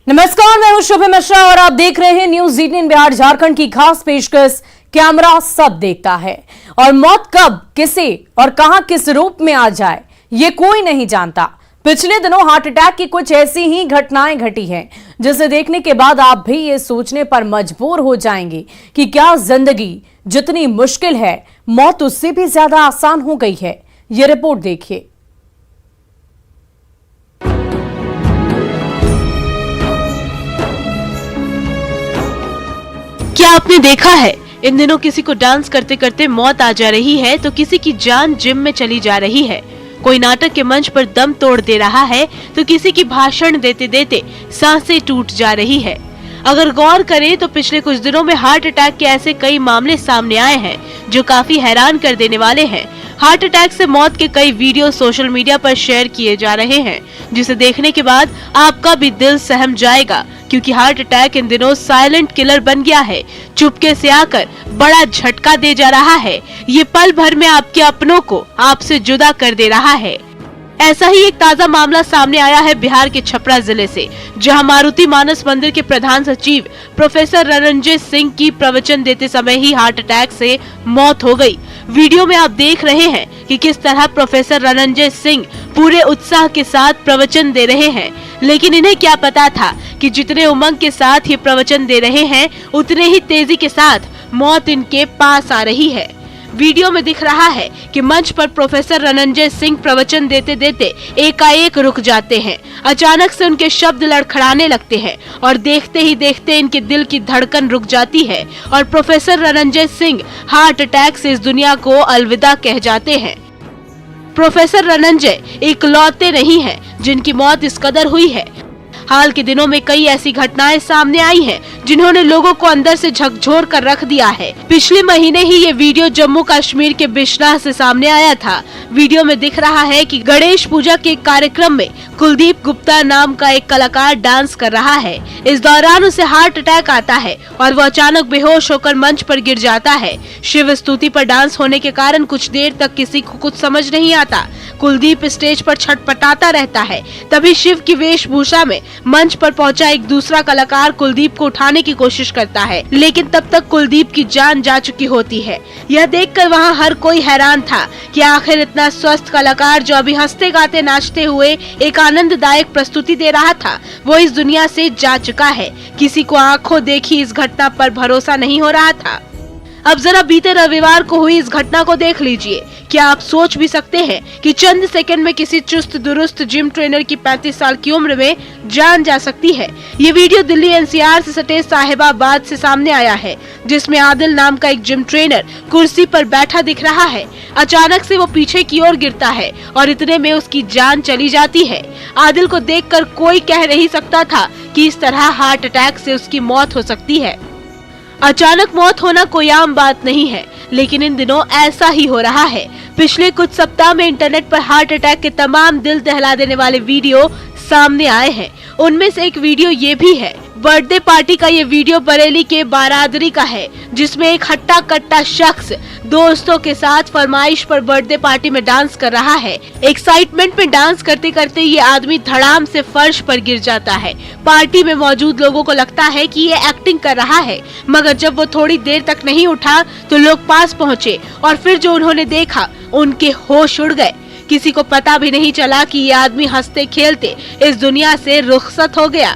नमस्कार, मैं हूं शुभम मिश्रा और आप देख रहे हैं न्यूज 18 बिहार झारखंड की खास पेशकश कैमरा सब देखता है। और मौत कब, किसे और कहां किस रूप में आ जाए ये कोई नहीं जानता। पिछले दिनों हार्ट अटैक की कुछ ऐसी ही घटनाएं घटी हैं जिसे देखने के बाद आप भी ये सोचने पर मजबूर हो जाएंगे कि क्या जिंदगी जितनी मुश्किल है मौत उससे भी ज्यादा आसान हो गई है। ये रिपोर्ट देखिए। क्या आपने देखा है, इन दिनों किसी को डांस करते करते मौत आ जा रही है तो किसी की जान जिम में चली जा रही है। कोई नाटक के मंच पर दम तोड़ दे रहा है तो किसी की भाषण देते देते सांसें टूट जा रही है। अगर गौर करें तो पिछले कुछ दिनों में हार्ट अटैक के ऐसे कई मामले सामने आए हैं जो काफी हैरान कर देने वाले हैं। हार्ट अटैक से मौत के कई वीडियो सोशल मीडिया पर शेयर किए जा रहे हैं जिसे देखने के बाद आपका भी दिल सहम जाएगा, क्योंकि हार्ट अटैक इन दिनों साइलेंट किलर बन गया है। चुपके से आकर बड़ा झटका दे जा रहा है। ये पल भर में आपके अपनों को आपसे जुदा कर दे रहा है। ऐसा ही एक ताजा मामला सामने आया है बिहार के छपरा जिले से, जहां मारुति मानस मंदिर के प्रधान सचिव प्रोफेसर रणंजय सिंह की प्रवचन देते समय ही हार्ट अटैक से मौत हो गई। वीडियो में आप देख रहे हैं कि किस तरह प्रोफेसर रणंजय सिंह पूरे उत्साह के साथ प्रवचन दे रहे हैं, लेकिन इन्हें क्या पता था कि जितने उमंग के साथ ये प्रवचन दे रहे हैं उतने ही तेजी के साथ मौत इनके पास आ रही है। वीडियो में दिख रहा है कि मंच पर प्रोफेसर रणंजय सिंह प्रवचन देते देते एकाएक रुक जाते हैं। अचानक से उनके शब्द लड़खड़ाने लगते हैं और देखते ही देखते इनके दिल की धड़कन रुक जाती है और professor Rananjay Singh heart attack से इस दुनिया को अलविदा कह जाते हैं। प्रोफेसर रणंजय इकलौते नहीं हैं जिनकी मौत इस कदर हुई है। हाल के दिनों में कई ऐसी घटनाएं सामने आई हैं जिन्होंने लोगों को अंदर से झकझोर कर रख दिया है। पिछले महीने ही ये वीडियो जम्मू कश्मीर के बिश्नाह से सामने आया था। वीडियो में दिख रहा है कि गणेश पूजा के कार्यक्रम में कुलदीप गुप्ता नाम का एक कलाकार डांस कर रहा है। इस दौरान उसे हार्ट अटैक आता है और वो अचानक बेहोश होकर मंच पर गिर जाता है। शिव स्तुति पर डांस होने के कारण कुछ देर तक किसी को कुछ समझ नहीं आता। कुलदीप स्टेज पर छटपटाता रहता है। तभी शिव की वेशभूषा में मंच पर पहुंचा एक दूसरा कलाकार कुलदीप को उठाने की कोशिश करता है, लेकिन तब तक कुलदीप की जान जा चुकी होती है। यह देखकर वहां हर कोई हैरान था कि आखिर इतना स्वस्थ कलाकार जो अभी हंसते गाते नाचते हुए एक आनंददायक प्रस्तुति दे रहा था, वो इस दुनिया से जा चुका है। किसी को आंखों देखी इस घटना पर भरोसा नहीं हो रहा था। अब जरा बीते रविवार को हुई इस घटना को देख लीजिए। क्या आप सोच भी सकते हैं कि चंद सेकंड में किसी चुस्त दुरुस्त जिम ट्रेनर की 35 साल की उम्र में जान जा सकती है। ये वीडियो दिल्ली एनसीआर से सटे साहिबाबाद से सामने आया है, जिसमें आदिल नाम का एक जिम ट्रेनर कुर्सी पर बैठा दिख रहा है। अचानक से वो पीछे की ओर गिरता है और इतने में उसकी जान चली जाती है। आदिल को देखकर कोई कह नहीं सकता था कि इस तरह हार्ट अटैक से उसकी मौत हो सकती है। अचानक मौत होना कोई आम बात नहीं है, लेकिन इन दिनों ऐसा ही हो रहा है। पिछले कुछ सप्ताह में इंटरनेट पर हार्ट अटैक के तमाम दिल दहला देने वाले वीडियो सामने आए हैं। उनमें से एक वीडियो ये भी है। बर्थडे पार्टी का ये वीडियो बरेली के बारादरी का है, जिसमें एक हट्टा कट्टा शख्स दोस्तों के साथ फरमाइश पर बर्थडे पार्टी में डांस कर रहा है। एक्साइटमेंट में डांस करते करते ये आदमी धड़ाम से फर्श पर गिर जाता है। पार्टी में मौजूद लोगों को लगता है कि ये एक्टिंग कर रहा है, मगर जब वो थोड़ी देर तक नहीं उठा तो लोग पास पहुँचे और फिर जो उन्होंने देखा उनके होश उड़ गए। किसी को पता भी नहीं चला कि ये आदमी हंसते खेलते इस दुनिया से रुखसत हो गया।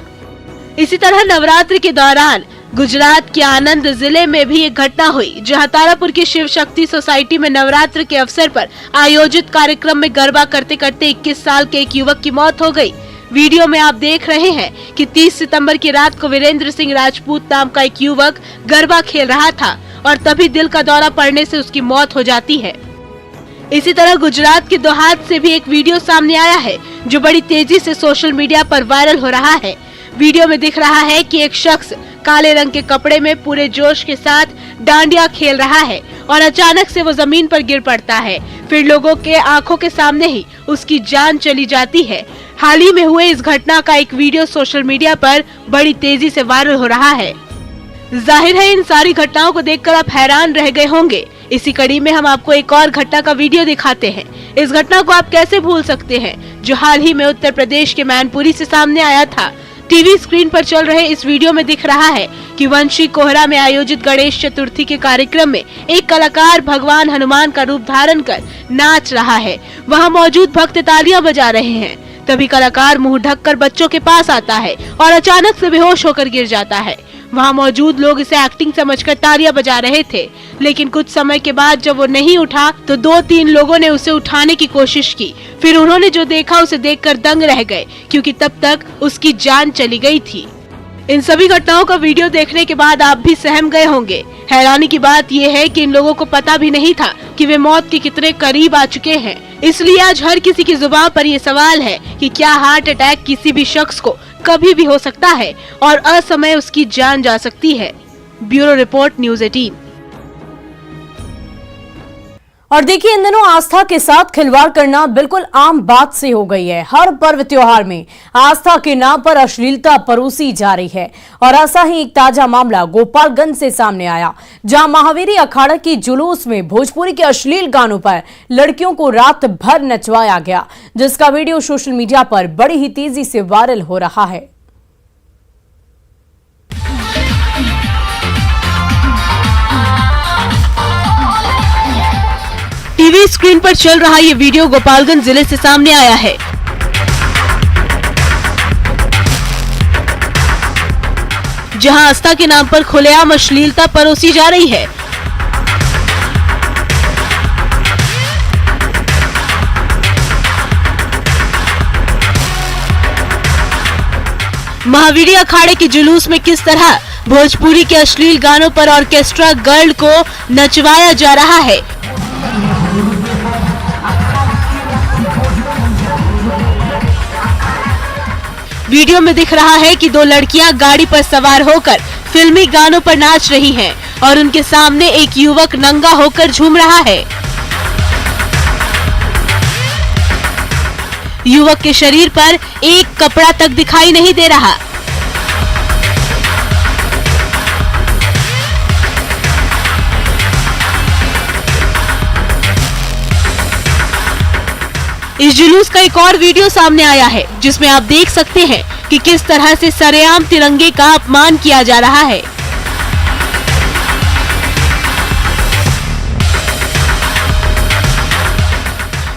इसी तरह नवरात्रि के दौरान गुजरात के आनंद जिले में भी एक घटना हुई, जहां तारापुर की शिव शक्ति सोसाइटी में नवरात्र के अवसर पर आयोजित कार्यक्रम में गरबा करते करते 21 साल के एक युवक की मौत हो गई। वीडियो में आप देख रहे हैं कि 30 सितंबर की रात को वीरेंद्र सिंह राजपूत नाम का एक युवक गरबा खेल रहा था और तभी दिल का दौरा पड़ने से उसकी मौत हो जाती है। इसी तरह गुजरात के देहात से भी एक वीडियो सामने आया है जो बड़ी तेजी से सोशल मीडिया पर वायरल हो रहा है। वीडियो में दिख रहा है कि एक शख्स काले रंग के कपड़े में पूरे जोश के साथ डांडिया खेल रहा है और अचानक से वो जमीन पर गिर पड़ता है। फिर लोगों के आंखों के सामने ही उसकी जान चली जाती है। हाल ही में हुए इस घटना का एक वीडियो सोशल मीडिया पर बड़ी तेजी से वायरल हो रहा है। जाहिर है इन सारी घटनाओं को देखकर आप हैरान रह गए होंगे। इसी कड़ी में हम आपको एक और घटना का वीडियो दिखाते हैं। इस घटना को आप कैसे भूल सकते हैं, जो हाल ही में उत्तर प्रदेश के मैनपुरी से सामने आया था। टीवी स्क्रीन पर चल रहे इस वीडियो में दिख रहा है कि वंशी कोहरा में आयोजित गणेश चतुर्थी के कार्यक्रम में एक कलाकार भगवान हनुमान का रूप धारण कर नाच रहा है। वहां मौजूद भक्त तालियां बजा रहे हैं। तभी कलाकार मुंह ढककर बच्चों के पास आता है और अचानक से बेहोश होकर गिर जाता है। वहां मौजूद लोग इसे एक्टिंग समझकर तालियां बजा रहे थे, लेकिन कुछ समय के बाद जब वो नहीं उठा तो 2-3 लोगों ने उसे उठाने की कोशिश की। फिर उन्होंने जो देखा उसे देखकर दंग रह गए, क्योंकि तब तक उसकी जान चली गई थी। इन सभी घटनाओं का वीडियो देखने के बाद आप भी सहम गए होंगे। हैरानी की बात यह है कि इन लोगों को पता भी नहीं था कि वे मौत के कितने करीब आ चुके हैं। इसलिए आज हर किसी की जुबान पर ये सवाल है कि क्या हार्ट अटैक किसी भी शख्स को कभी भी हो सकता है और असमय उसकी जान जा सकती है। Bureau report, news 18। और देखिए, इन दिनों आस्था के साथ खिलवाड़ करना बिल्कुल आम बात से हो गई है। हर पर्व त्योहार में आस्था के नाम पर अश्लीलता परोसी जा रही है और ऐसा ही एक ताजा मामला गोपालगंज से सामने आया, जहां महावीरी अखाड़ा की जुलूस में भोजपुरी के अश्लील गानों पर लड़कियों को रात भर नचवाया गया, जिसका वीडियो सोशल मीडिया पर बड़ी ही तेजी से वायरल हो रहा है। टीवी स्क्रीन पर चल रहा ये वीडियो गोपालगंज जिले से सामने आया है। जहां आस्था के नाम पर खुलेआम अश्लीलता परोसी जा रही है। महावीरी अखाड़े के जुलूस में किस तरह भोजपुरी के अश्लील गानों पर ऑर्केस्ट्रा गर्ल को नचवाया जा रहा है। वीडियो में दिख रहा है कि 2 लड़कियां गाड़ी पर सवार होकर फिल्मी गानों पर नाच रही हैं और उनके सामने एक युवक नंगा होकर झूम रहा है। युवक के शरीर पर एक कपड़ा तक दिखाई नहीं दे रहा। इस जुलूस का एक और वीडियो सामने आया है, जिसमें आप देख सकते हैं कि किस तरह से सरेआम तिरंगे का अपमान किया जा रहा है।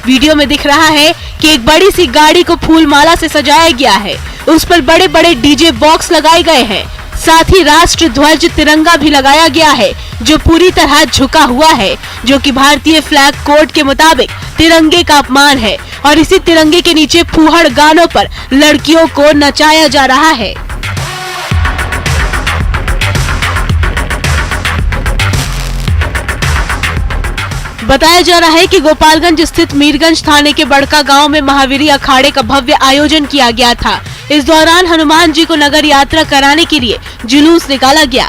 वीडियो में दिख रहा है कि एक बड़ी सी गाड़ी को फूल माला से सजाया गया है। उस पर बड़े बड़े डीजे बॉक्स लगाए गए हैं। साथ ही राष्ट्र ध्वज तिरंगा भी लगाया गया है, जो पूरी तरह झुका हुआ है, जो कि भारतीय फ्लैग कोड के मुताबिक तिरंगे का अपमान है। और इसी तिरंगे के नीचे फूहड़ गानों पर लड़कियों को नचाया जा रहा है। बताया जा रहा है कि गोपालगंज स्थित मीरगंज थाने के बड़का गांव में महावीरी अखाड़े का भव्य आयोजन किया गया था। इस दौरान हनुमान जी को नगर यात्रा कराने के लिए जुलूस निकाला गया।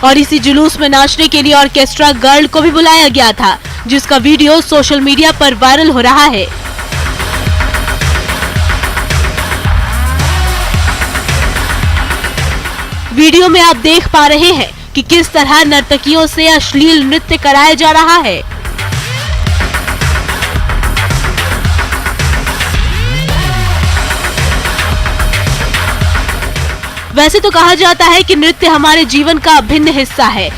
और इसी जुलूस में नाचने के लिए ऑर्केस्ट्रा गर्ल को भी बुलाया गया था, जिसका वीडियो सोशल मीडिया पर वायरल हो रहा है। वीडियो में आप देख पा रहे हैं कि किस तरह नर्तकियों से अश्लील नृत्य कराया जा रहा है। वैसे तो कहा जाता है कि नृत्य हमारे जीवन का अभिन्न हिस्सा है।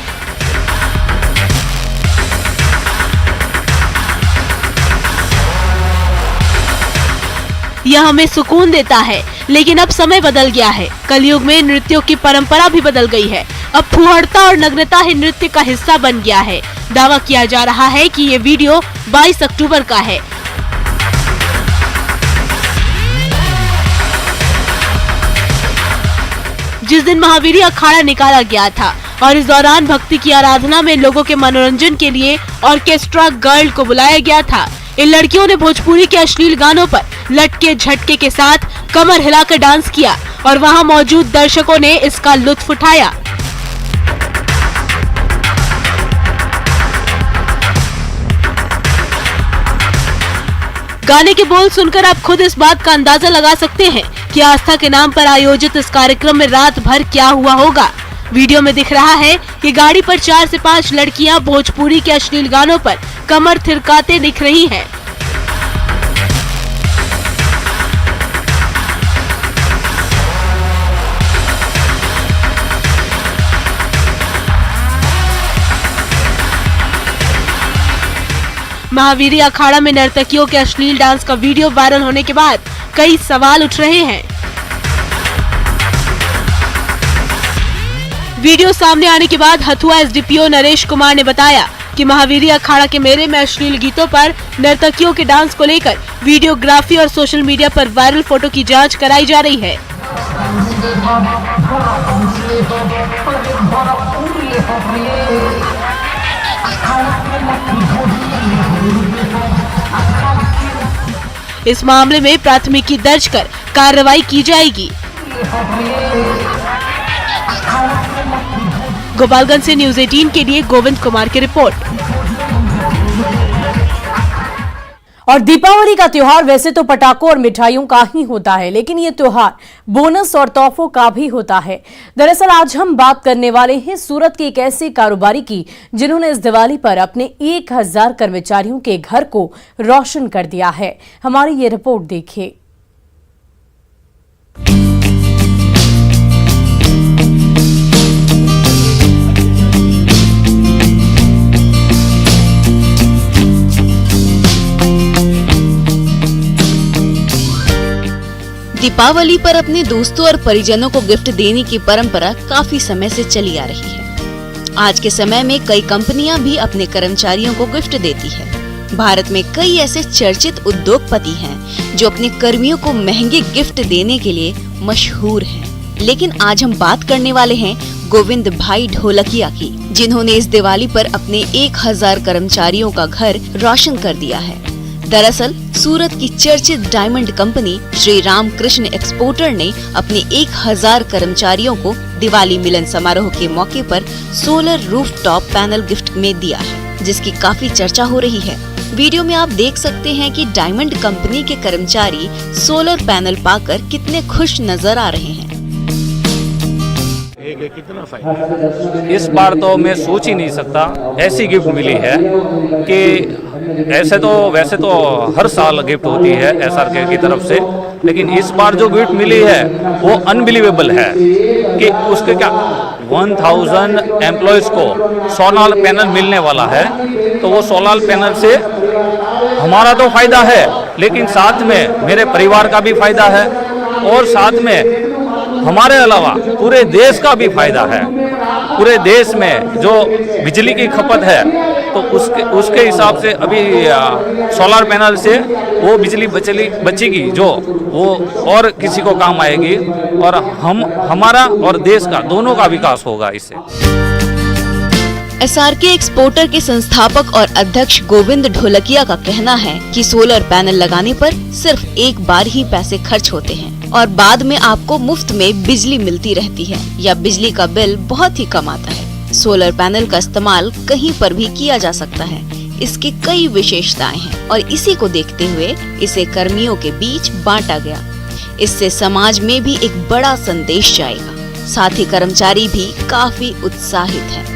यह हमें सुकून देता है, लेकिन अब समय बदल गया है। कलयुग में नृत्यों की परंपरा भी बदल गई है। अब फुहड़ता और नग्नता ही नृत्य का हिस्सा बन गया है। दावा किया जा रहा है कि ये वीडियो 22 अक्टूबर का है। जिस दिन महावीरी अखाड़ा निकाला गया था और इस दौरान भक्ति की आराधना में लोगों के मनोरंजन के लिए ऑर्केस्ट्रा गर्ल को बुलाया गया था। इन लड़कियों ने भोजपुरी के अश्लील गानों पर लटके झटके के साथ कमर हिलाकर डांस किया और वहां मौजूद दर्शकों ने इसका लुत्फ उठाया। गाने के बोल सुनकर आप खुद इस बात का अंदाजा लगा सकते हैं कि आस्था के नाम पर आयोजित इस कार्यक्रम में रात भर क्या हुआ होगा। वीडियो में दिख रहा है कि गाड़ी पर 4 से 5 लड़कियां भोजपुरी के अश्लील गानों पर कमर थिरकाते दिख रही हैं। महावीरी अखाड़ा में नर्तकियों के अश्लील डांस का वीडियो वायरल होने के बाद कई सवाल उठ रहे हैं। वीडियो सामने आने के बाद हथुआ एसडीपीओ नरेश कुमार ने बताया कि महावीरी अखाड़ा के मेले में अश्लील गीतों पर नर्तकियों के डांस को लेकर वीडियोग्राफी और सोशल मीडिया पर वायरल फोटो की जांच कराई जा रही है। इस मामले में प्राथमिकी दर्ज कर कार्रवाई की जाएगी। गोपालगंज से न्यूज़ 18 के लिए गोविंद कुमार की रिपोर्ट। और दीपावली का त्योहार वैसे तो पटाखों और मिठाइयों का ही होता है, लेकिन ये त्योहार बोनस और तोहफों का भी होता है। दरअसल आज हम बात करने वाले हैं सूरत के एक ऐसे कारोबारी की जिन्होंने इस दिवाली पर अपने 1000 कर्मचारियों के घर को रोशन कर दिया है। हमारी ये रिपोर्ट देखिए। दीपावली पर अपने दोस्तों और परिजनों को गिफ्ट देने की परंपरा काफी समय से चली आ रही है। आज के समय में कई कंपनियां भी अपने कर्मचारियों को गिफ्ट देती है। भारत में कई ऐसे चर्चित उद्योगपति हैं जो अपने कर्मियों को महंगे गिफ्ट देने के लिए मशहूर हैं। लेकिन आज हम बात करने वाले हैं गोविंद भाई ढोलकिया की, जिन्होंने इस दिवाली पर अपने 1000 कर्मचारियों का घर रोशन कर दिया है। दरअसल सूरत की चर्चित diamond company Shri Ram Krishna exporter ने अपने 1000 कर्मचारियों को दिवाली मिलन समारोह के मौके पर सोलर रूफटॉप पैनल गिफ्ट में दिया है, जिसकी काफी चर्चा हो रही है। वीडियो में आप देख सकते हैं कि डायमंड कंपनी के कर्मचारी सोलर पैनल पाकर कितने खुश नजर आ रहे हैं। इस बार तो मैं सोच ही नहीं सकता, ऐसी गिफ्ट मिली है कि वैसे तो हर साल गिफ्ट होती है एसआरके की तरफ से, लेकिन इस बार जो गिफ्ट मिली है वो अनबिलीवेबल है कि उसके क्या 1000 एम्प्लॉयज को सोलर पैनल मिलने वाला है। तो वो सोलर पैनल से हमारा तो फायदा है, लेकिन साथ में मेरे परिवार का भी फायदा है और साथ में हमारे अलावा पूरे देश का भी फायदा है। पूरे देश में जो बिजली की खपत है तो उसके हिसाब से अभी सोलर पैनल से वो बिजली बचेगी जो वो और किसी को काम आएगी और हमारा और देश का दोनों का विकास होगा इससे। एसआरके एक्सपोर्टर के संस्थापक और अध्यक्ष गोविंद ढोलकिया का कहना है कि सोलर पैनल लगाने पर सिर्फ एक बार ही पैसे खर्च होते हैं और बाद में आपको मुफ्त में बिजली मिलती रहती है या बिजली का बिल बहुत ही कम आता है। सोलर पैनल का इस्तेमाल कहीं पर भी किया जा सकता है। इसकी कई विशेषताएं हैं और इसी को देखते हुए इसे कर्मियों के बीच बांटा गया। इससे समाज में भी एक बड़ा संदेश जाएगा। साथ ही कर्मचारी भी काफी उत्साहित हैं।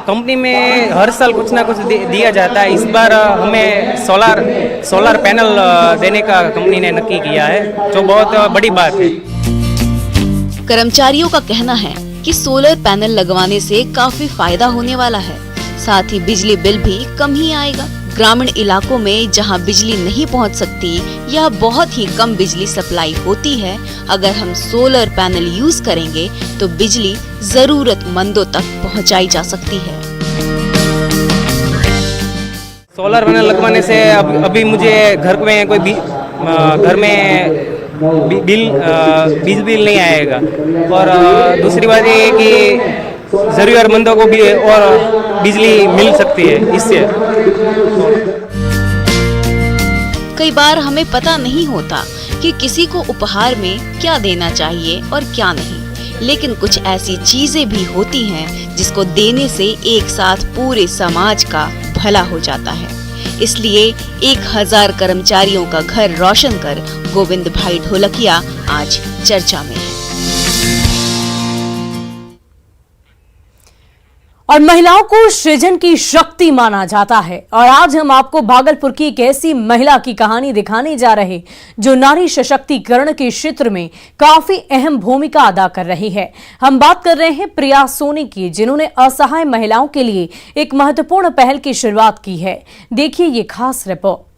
कंपनी में हर साल कुछ ना कुछ दिया जाता है। इस बार हमें सोलर पैनल देने का कंपनी ने नक्की किया है, जो बहुत बड़ी बात है। कर्मचारियों का कहना है कि सोलर पैनल लगवाने से काफी फायदा होने वाला है। साथ ही बिजली बिल भी कम ही आएगा। ग्रामीण इलाकों में जहां बिजली नहीं पहुंच सकती या बहुत ही कम बिजली सप्लाई होती है, अगर हम सोलर पैनल यूज करेंगे तो बिजली जरूरतमंदों तक पहुंचाई जा सकती है। सोलर पैनल लगवाने से अभी मुझे घर में बिजली बिल नहीं आएगा और दूसरी बात ये है कि जरूरतमंदों को भी और बिजली मिल सकती है इससे। कई बार हमें पता नहीं होता कि किसी को उपहार में क्या देना चाहिए और क्या नहीं, लेकिन कुछ ऐसी चीजें भी होती हैं जिसको देने से एक साथ पूरे समाज का भला हो जाता है। इसलिए 1000 कर्मचारियों का घर रोशन कर गोविंद भाई ढोलकिया आज चर्चा में है। और महिलाओं को सृजन की शक्ति माना जाता है और आज हम आपको भागलपुर की एक ऐसी महिला की कहानी दिखाने जा रहे जो नारी सशक्तिकरण के क्षेत्र में काफी अहम भूमिका अदा कर रही है। हम बात कर रहे हैं प्रिया सोनी की, जिन्होंने असहाय महिलाओं के लिए एक महत्वपूर्ण पहल की शुरुआत की है। देखिए ये खास रिपोर्ट।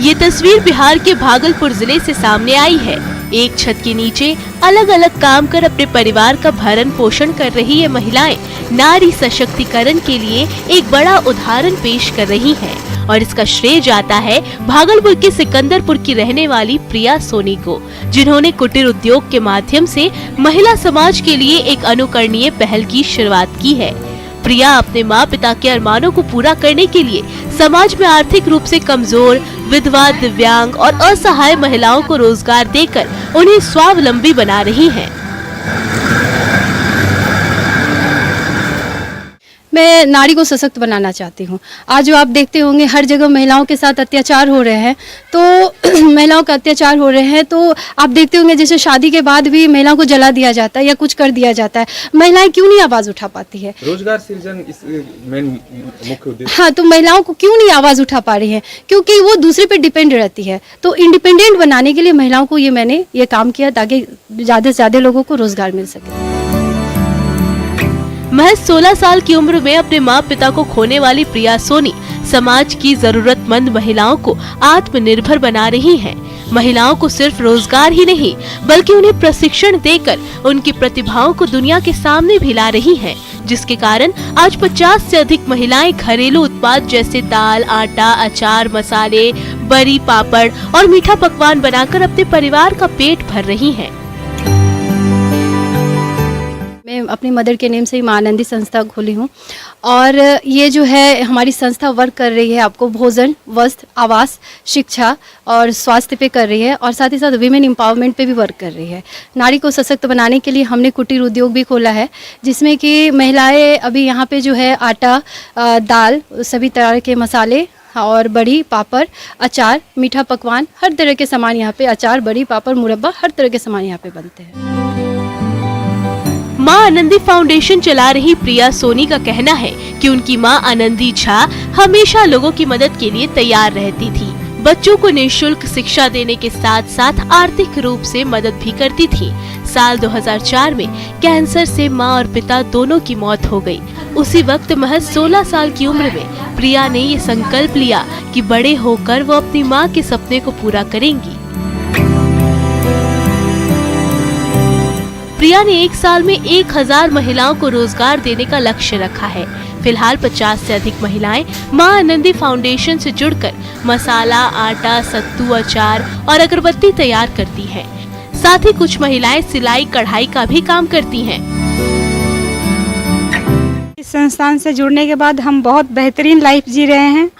ये तस्वीर बिहार के भागलपुर जिले से सामने आई है। एक छत के नीचे अलग अलग काम कर अपने परिवार का भरण पोषण कर रही ये महिलाएं नारी सशक्तिकरण के लिए एक बड़ा उदाहरण पेश कर रही हैं और इसका श्रेय जाता है भागलपुर के सिकंदरपुर की रहने वाली प्रिया सोनी को, जिन्होंने कुटीर उद्योग के माध्यम से महिला समाज के लिए एक अनुकरणीय पहल की शुरुआत की है। प्रिया अपने माँ पिता के अरमानों को पूरा करने के लिए समाज में आर्थिक रूप से कमजोर, विधवा, दिव्यांग और असहाय महिलाओं को रोजगार देकर उन्हें स्वावलंबी बना रही हैं। मैं नारी को सशक्त बनाना चाहती हूँ। आज जो आप देखते होंगे हर जगह महिलाओं के साथ अत्याचार हो रहे हैं, तो महिलाओं का अत्याचार हो रहे हैं, तो आप देखते होंगे जैसे शादी के बाद भी महिलाओं को जला दिया जाता है या कुछ कर दिया जाता है। महिलाएं क्यों नहीं आवाज उठा पाती है? रोजगार सृजन इस मेन मुख्य उद्देश्य। हाँ, तो महिलाओं को क्यों नहीं आवाज उठा पा रही है? क्योंकि वो दूसरे पे डिपेंड रहती है। तो इंडिपेंडेंट बनाने के लिए महिलाओं को मैंने ये काम किया ताकि ज्यादा से ज्यादा लोगों को रोजगार मिल सके। महज 16 साल की उम्र में अपने माँ पिता को खोने वाली प्रिया सोनी समाज की जरूरतमंद महिलाओं को आत्मनिर्भर बना रही हैं। महिलाओं को सिर्फ रोजगार ही नहीं बल्कि उन्हें प्रशिक्षण देकर उनकी प्रतिभाओं को दुनिया के सामने भी ला रही हैं, जिसके कारण आज 50 से अधिक महिलाएं घरेलू उत्पाद जैसे दाल, आटा, अचार, मसाले, बरी, पापड़ और मीठा पकवान बनाकर अपने परिवार का पेट भर रही हैं। मैं अपनी मदर के नेम से ही माँ आनंदी संस्था खोली हूँ और ये जो है हमारी संस्था वर्क कर रही है आपको भोजन, वस्त्र, आवास, शिक्षा और स्वास्थ्य पे कर रही है और साथ ही साथ वीमेन एम्पावरमेंट पे भी वर्क कर रही है। नारी को सशक्त बनाने के लिए हमने कुटीर उद्योग भी खोला है, जिसमें कि महिलाएं अभी यहाँ पे जो है आटा, दाल, सभी तरह के मसाले और बड़ी, पापड़, अचार, मीठा पकवान, हर तरह के सामान यहाँ पे, अचार, बड़ी, पापड़, मुरब्बा, हर तरह के सामान यहाँ पे बनते हैं। माँ आनंदी फाउंडेशन चला रही प्रिया सोनी का कहना है कि उनकी माँ आनंदी झा हमेशा लोगों की मदद के लिए तैयार रहती थी। बच्चों को निःशुल्क शिक्षा देने के साथ साथ आर्थिक रूप से मदद भी करती थी। साल 2004 में कैंसर से माँ और पिता दोनों की मौत हो गई। उसी वक्त महज 16 साल की उम्र में प्रिया ने ये संकल्प लिया कि बड़े होकर वो अपनी माँ के सपने को पूरा करेंगी। प्रिया ने एक साल में 1000 महिलाओं को रोजगार देने का लक्ष्य रखा है। फिलहाल 50 से अधिक महिलाएं माँ आनंदी फाउंडेशन से जुड़कर मसाला, आटा, सत्तू, अचार और अगरबत्ती तैयार करती हैं। साथ ही कुछ महिलाएं सिलाई, कढ़ाई का भी काम करती हैं। इस संस्थान से जुड़ने के बाद हम बहुत बेहतरीन लाइफ जी रहे हैं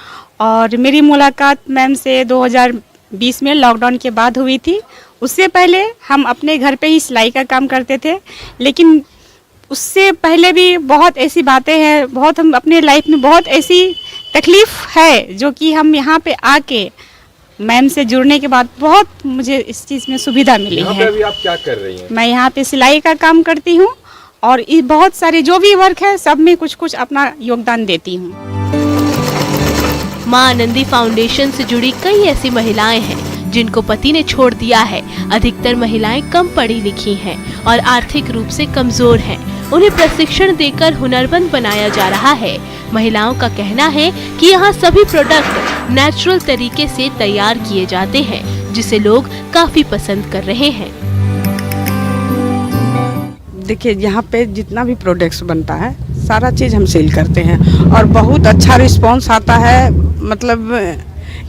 और मेरी मुलाकात मैम से 2020 में लॉकडाउन के बाद हुई थी। उससे पहले हम अपने घर पे ही सिलाई का काम करते थे, लेकिन उससे पहले भी बहुत ऐसी बातें हैं, बहुत हम अपने लाइफ में बहुत ऐसी तकलीफ है जो कि हम यहाँ पे आके मैम से जुड़ने के बाद बहुत मुझे इस चीज़ में सुविधा मिली है। पे अभी आप क्या कर रही हैं? मैं यहाँ पे सिलाई का काम करती हूँ और बहुत सारे जो भी वर्क है सब में कुछ कुछ अपना योगदान देती हूँ। माँ आनंदी फाउंडेशन से जुड़ी कई ऐसी महिलाएं हैं जिनको पति ने छोड़ दिया है। अधिकतर महिलाएं कम पढ़ी लिखी हैं और आर्थिक रूप से कमजोर हैं। उन्हें प्रशिक्षण देकर हुनरमंद बनाया जा रहा है। महिलाओं का कहना है कि यहाँ सभी प्रोडक्ट नेचुरल तरीके से तैयार किए जाते हैं, जिसे लोग काफी पसंद कर रहे हैं। देखिए, यहाँ पे जितना भी प्रोडक्ट्स बनता है सारा चीज़ हम सेल करते हैं और बहुत अच्छा रिस्पांस आता है। मतलब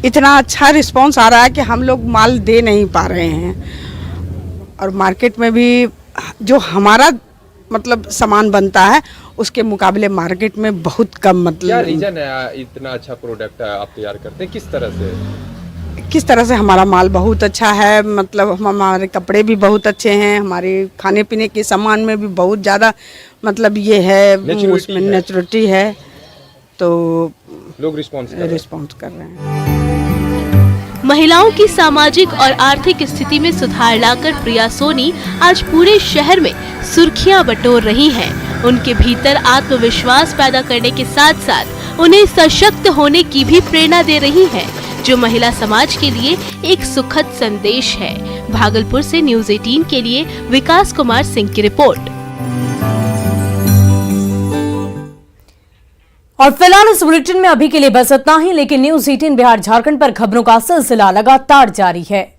इतना अच्छा रिस्पांस आ रहा है कि हम लोग माल दे नहीं पा रहे हैं और मार्केट में भी जो हमारा मतलब सामान बनता है उसके मुकाबले मार्केट में बहुत कम। मतलब क्या रीजन है इतना अच्छा प्रोडक्ट आप तैयार करते हैं? किस तरह से? किस तरह से हमारा माल बहुत अच्छा है, मतलब हमारे कपड़े भी बहुत अच्छे हैं, हमारे खाने पीने के सामान में भी बहुत ज़्यादा मतलब ये है, उसमें नेचुरलिटी है, तो लोग रिस्पॉन्स कर रहे हैं। महिलाओं की सामाजिक और आर्थिक स्थिति में सुधार लाकर प्रिया सोनी आज पूरे शहर में सुर्खियां बटोर रही हैं। उनके भीतर आत्मविश्वास पैदा करने के साथ साथ उन्हें सशक्त होने की भी प्रेरणा दे रही हैं, जो महिला समाज के लिए एक सुखद संदेश है। भागलपुर से न्यूज़ 18 के लिए विकास कुमार सिंह की रिपोर्ट। और फिलहाल इस बुलेटिन में अभी के लिए बस इतना ही, लेकिन न्यूज़ 18 बिहार झारखंड पर खबरों का सिलसिला लगातार जारी है।